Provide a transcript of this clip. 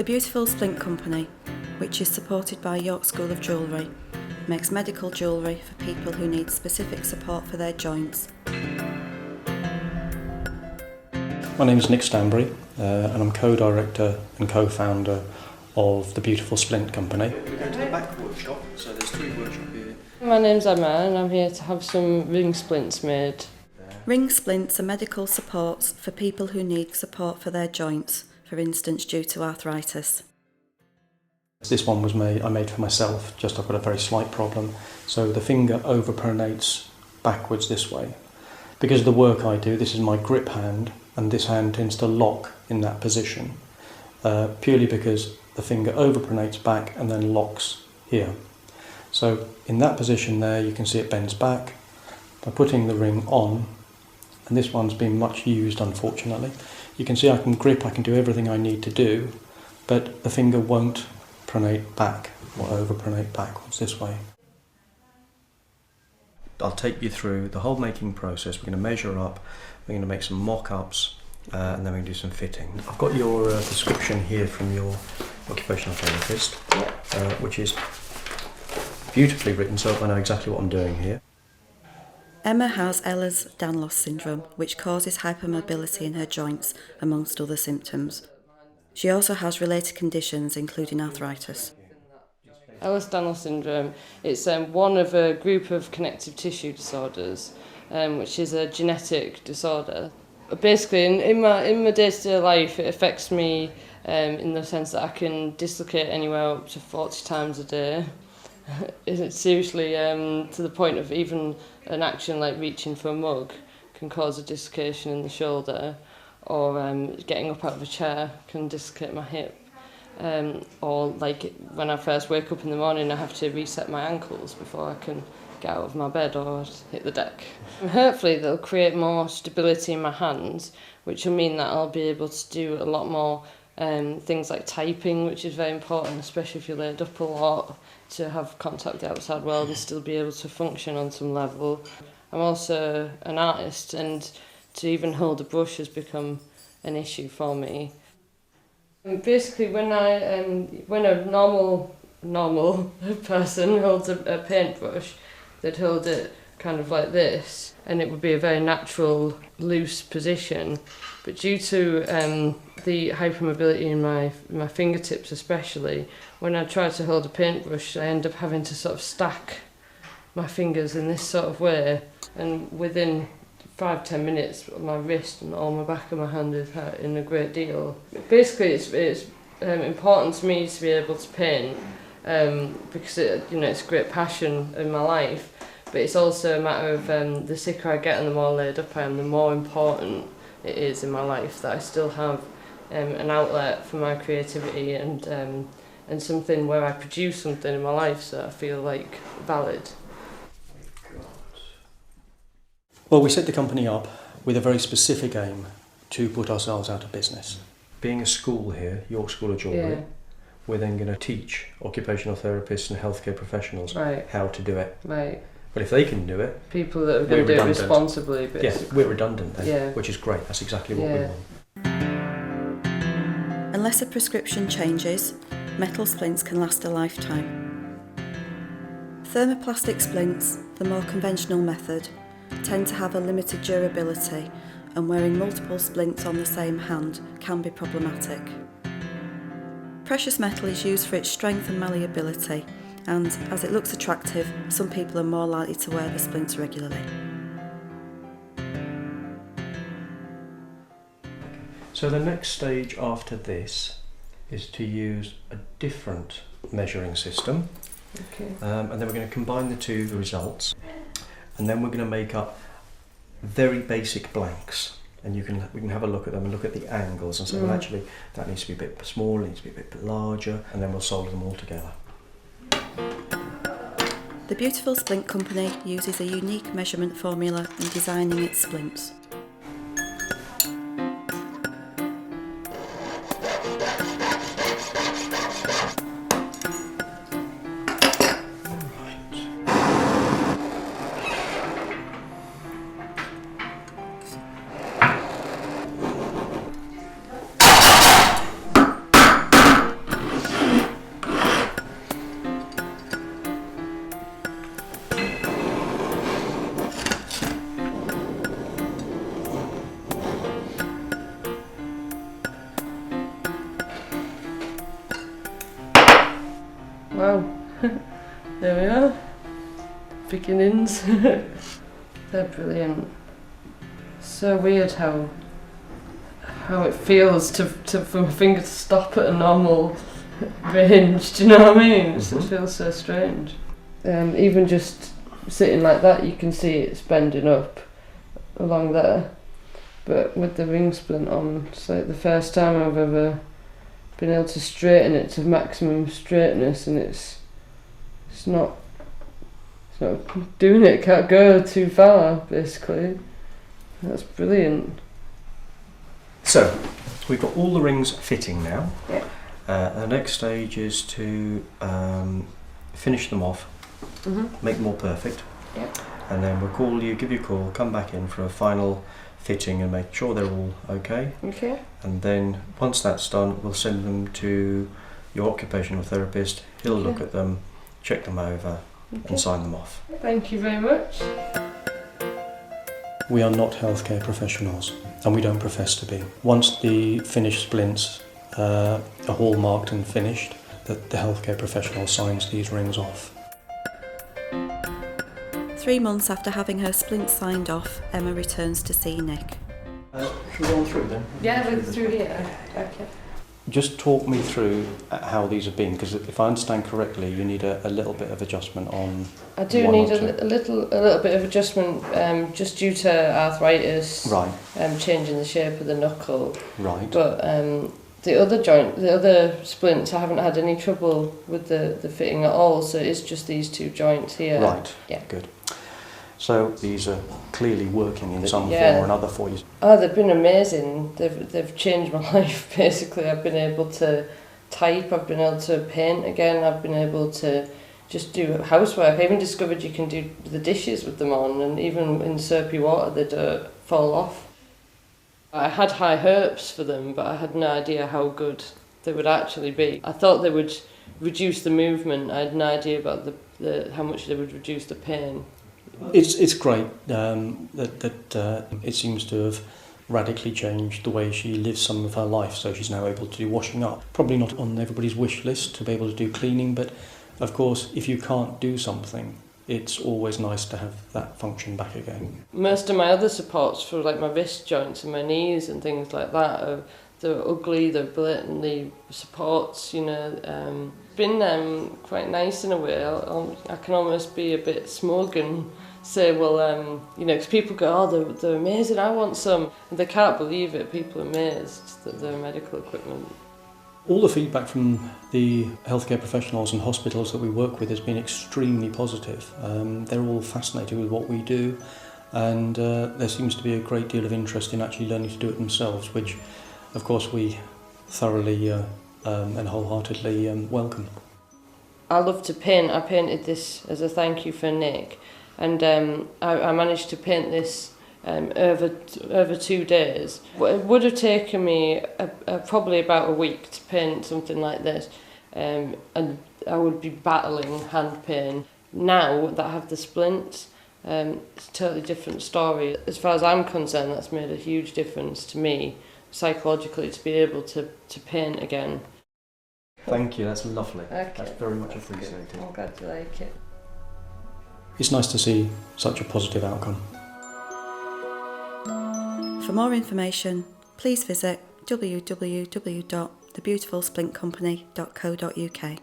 The beautiful Splint company, which is supported by York School of Jewellery, makes medical jewellery for people who need specific support for their joints. My name is Nick Stanbury and I'm co-director and co-founder of the beautiful Splint company. We're going to the back workshop, so there's 3 workshops here. My name's Emma and I'm here to have some ring splints made. Ring splints are medical supports for people who need support for their joints, for instance due to arthritis. This one I made for myself, just I've got a very slight problem. So the finger overpronates backwards this way. Because of the work I do, this is my grip hand, and this hand tends to lock in that position, purely because the finger overpronates back and then locks here. So in that position there, you can see it bends back. By putting the ring on, and this one's been much used unfortunately, you can see I can grip, I can do everything I need to do, but the finger won't pronate back or overpronate backwards this way. I'll take you through the whole making process. We're going to measure up, we're going to make some mock-ups, and then we can do some fitting. I've got your prescription here from your occupational therapist, which is beautifully written, so I know exactly what I'm doing here. Emma has Ehlers Danlos syndrome, which causes hypermobility in her joints, amongst other symptoms. She also has related conditions, including arthritis. Ehlers Danlos syndrome, it's one of a group of connective tissue disorders, which is a genetic disorder. Basically, in my day-to-day life, it affects me in the sense that I can dislocate anywhere up to 40 times a day. It's seriously to the point of even an action like reaching for a mug can cause a dislocation in the shoulder, or getting up out of a chair can dislocate my hip. Or like when I first wake up in the morning, I have to reset my ankles before I can get out of my bed or hit the deck. Hopefully they'll create more stability in my hands, which will mean that I'll be able to do a lot more things like typing, which is very important, especially if you're laid up a lot, to have contact with the outside world and still be able to function on some level. I'm also an artist, and to even hold a brush has become an issue for me. And basically, when a normal person holds a paintbrush, they'd hold it kind of like this, and it would be a very natural, loose position. But due to the hypermobility in my fingertips especially, when I try to hold a paintbrush, I end up having to sort of stack my fingers in this sort of way, and within 5-10 minutes my wrist and all my back of my hand is hurting a great deal. Basically it's important to me to be able to paint because it's a great passion in my life, but it's also a matter of the sicker I get and the more laid up I am, the more important it is in my life that I still have an outlet for my creativity and something where I produce something in my life so I feel like valid. Well, we set the company up with a very specific aim to put ourselves out of business. Being a school here, York School of Jewellery, we're then going to teach occupational therapists and healthcare professionals how to do it. Right. But if they can do it, people that are going to do it responsibly, basically. Yeah, we're redundant then, which is great. That's exactly what we want. Unless a prescription changes, metal splints can last a lifetime. Thermoplastic splints, the more conventional method, tend to have a limited durability, and wearing multiple splints on the same hand can be problematic. Precious metal is used for its strength and malleability, and as it looks attractive, some people are more likely to wear the splints regularly. So the next stage after this is to use a different measuring system, and then we're going to combine the two results, and then we're going to make up very basic blanks, and we can have a look at them and look at the angles and say, well, actually that needs to be a bit smaller, needs to be a bit larger, and then we'll solder them all together. The beautiful Splint company uses a unique measurement formula in designing its splints. Wow, there we are, beginnings. They're brilliant. So weird how it feels for my finger to stop at a normal range, do you know what I mean? It feels so strange. Even just sitting like that, you can see it's bending up along there. But with the ring splint on, it's like the first time I've ever been able to straighten it to maximum straightness, and it's not doing it, can't go too far, basically. That's brilliant. So, we've got all the rings fitting now. Yeah. The next stage is to finish them off, make them more perfect. Yeah. And then we'll give you a call, come back in for a final fitting and make sure they're all okay. Okay. And then once that's done, we'll send them to your occupational therapist. He'll look at them, check them over, and sign them off. Thank you very much. We are not healthcare professionals, and we don't profess to be. Once the finished splints are hallmarked and finished, the healthcare professional signs these rings off. 3 months after having her splint signed off, Emma returns to see Nick. Should we go on through then? Yeah, we're through here. Okay. Just talk me through how these have been, because if I understand correctly, you need a little bit of adjustment on. I do one need or two. a little bit of adjustment, just due to arthritis. Right. Changing the shape of the knuckle. Right. But the other splints, I haven't had any trouble with the fitting at all. So it's just these 2 joints here. Right. Yeah. Good. So these are clearly working in some form or another for you. Oh, they've been amazing. They've changed my life, basically. I've been able to type, I've been able to paint again, I've been able to just do housework. I even discovered you can do the dishes with them on, and even in soapy water they don't fall off. I had high hopes for them, but I had no idea how good they would actually be. I thought they would reduce the movement. I had no idea about how much they would reduce the pain. It's great that it seems to have radically changed the way she lives some of her life. So she's now able to do washing up. Probably not on everybody's wish list to be able to do cleaning, but of course, if you can't do something, it's always nice to have that function back again. Most of my other supports for like my wrist joints and my knees and things like that they're ugly, they're blatantly supports, you know. Been quite nice in a way. I can almost be a bit smug and say, well, you know, because people go, oh, they're amazing, I want some. And they can't believe it. People are amazed that they're medical equipment. All the feedback from the healthcare professionals and hospitals that we work with has been extremely positive. They're all fascinated with what we do, and there seems to be a great deal of interest in actually learning to do it themselves, which, of course, we thoroughly and wholeheartedly welcome. I love to paint. I painted this as a thank you for Nick, and I managed to paint this over 2 days. It would have taken me probably about a week to paint something like this, and I would be battling hand pain. Now that I have the splints, it's a totally different story. As far as I'm concerned, that's made a huge difference to me psychologically to be able to paint again. Thank you, that's lovely. Okay. That's very much appreciated. I'm glad you like it. It's nice to see such a positive outcome. For more information, please visit www.thebeautifulsplintcompany.co.uk.